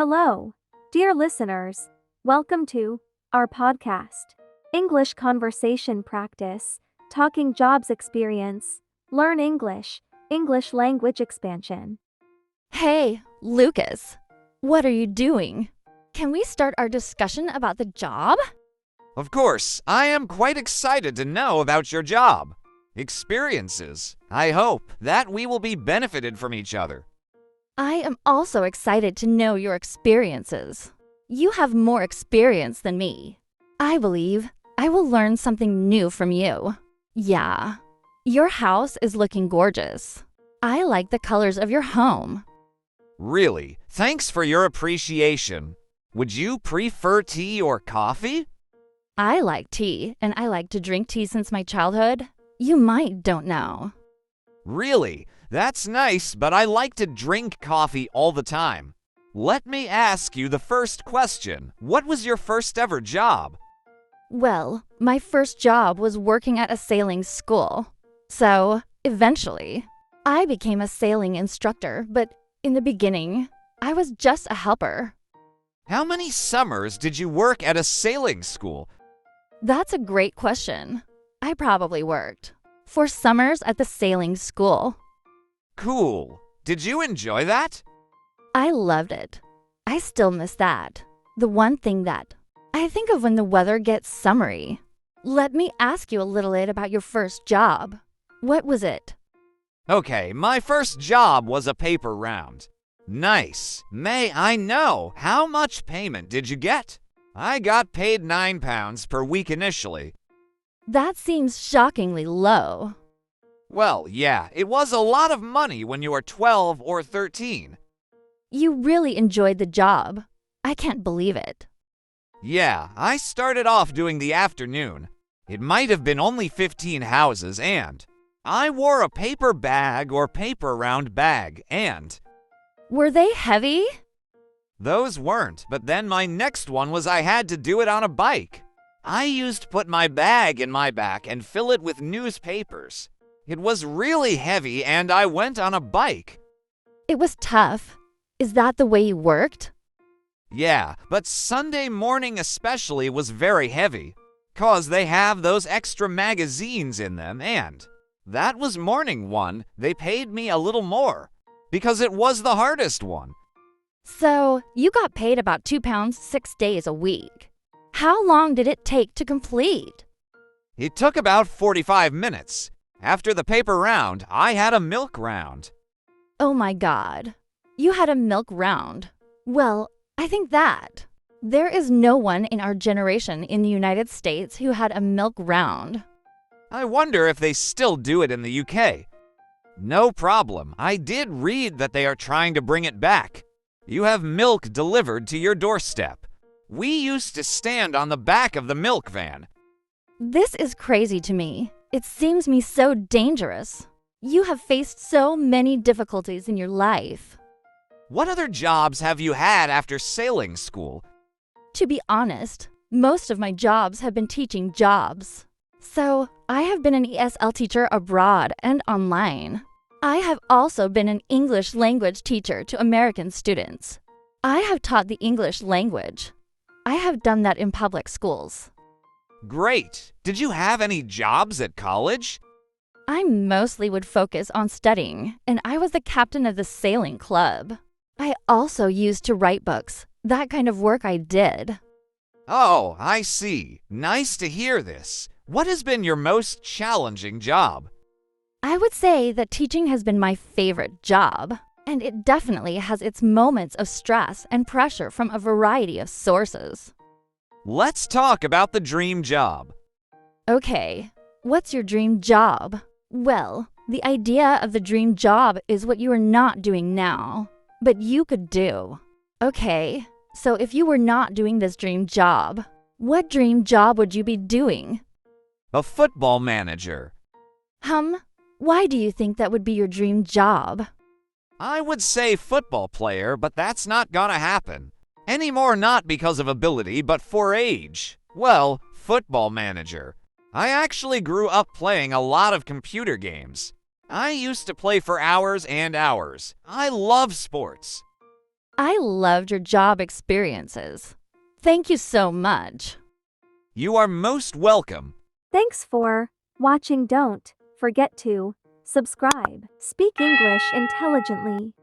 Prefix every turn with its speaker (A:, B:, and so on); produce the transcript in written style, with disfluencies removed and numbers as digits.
A: Hello, dear listeners. Welcome to our podcast, English Conversation Practice, Talking Jobs Experience, Learn English, English Language Expansion.
B: Hey, Lucas, what are you doing? Can we start our discussion about the job?
C: Of course, I am quite excited to know about your job. Experiences. I hope that we will be benefited from each other.
B: I am also excited to know your experiences. You have more experience than me. I believe I will learn something new from you. Yeah, your house is looking gorgeous. I like the colors of your home.
C: Really, thanks for your appreciation. Would you prefer tea or coffee?
B: I like tea, and I like to drink tea since my childhood. You might don't know.
C: Really? That's nice, but I like to drink coffee all the time. Let me ask you the first question. What was your first ever job?
B: Well, my first job was working at a sailing school. So, eventually, I became a sailing instructor, but in the beginning, I was just a helper.
C: How many summers did you work at a sailing school?
B: That's a great question. I probably worked 4 summers at the sailing school.
C: Cool. Did you enjoy that?
B: I loved it. I still miss that. The one thing that I think of when the weather gets summery. Let me ask you a little bit about your first job. What was it?
C: Okay, my first job was a paper round. Nice. May I know how much payment did you get? I got paid £9 per week initially.
B: That seems shockingly low.
C: Well, yeah, it was a lot of money when you are 12 or 13.
B: You really enjoyed the job. I can't believe it.
C: Yeah, I started off doing the afternoon. It might have been only 15 houses, and I wore a paper bag or paper round bag, and
B: Were they heavy?
C: those weren't, but then my next one was I had to do it on a bike. I used to put my bag in my back and fill it with newspapers. It was really heavy, and I went on a bike.
B: It was tough. Is that the way you worked?
C: Yeah, but Sunday morning especially was very heavy, 'cause they have those extra magazines in them, and that was morning one. They paid me a little more, because it was the hardest one.
B: So, you got paid about £2 6 days a week. How long did it take to complete?
C: It took about 45 minutes. After the paper round, I had a milk round.
B: Oh my God. You had a milk round. Well, I think that. There is no one in our generation in the United States who had a milk round.
C: I wonder if they still do it in the UK. No problem. I did read that they are trying to bring it back. You have milk delivered to your doorstep. We used to stand on the back of the milk van.
B: This is crazy to me. It seems me so dangerous. You have faced so many difficulties in your life.
C: What other jobs have you had after sailing school?
B: To be honest, most of my jobs have been teaching jobs. So, I have been an ESL teacher abroad and online. I have also been an English language teacher to American students. I have taught the English language. I have done that in public schools.
C: Great. Did you have any jobs at college?
B: I mostly would focus on studying, and I was the captain of the sailing club. I also used to write books. That kind of work I did.
C: Oh, I see. Nice to hear this. What has been your most challenging job?
B: I would say that teaching has been my favorite job, and it definitely has its moments of stress and pressure from a variety of sources.
C: Let's talk about the dream job.
B: Okay, what's your dream job? Well, the idea of the dream job is what you are not doing now, but you could do. Okay, so if you were not doing this dream job, what dream job would you be doing?
C: A football manager.
B: Why do you think that would be your dream job?
C: I would say football player, but that's not gonna happen. Anymore, not because of ability, but for age. Well, football manager. I actually grew up playing a lot of computer games. I used to play for hours and hours. I love sports.
B: I loved your job experiences. Thank you so much.
C: You are most welcome.
A: Thanks for watching. Don't forget to subscribe. Speak English intelligently.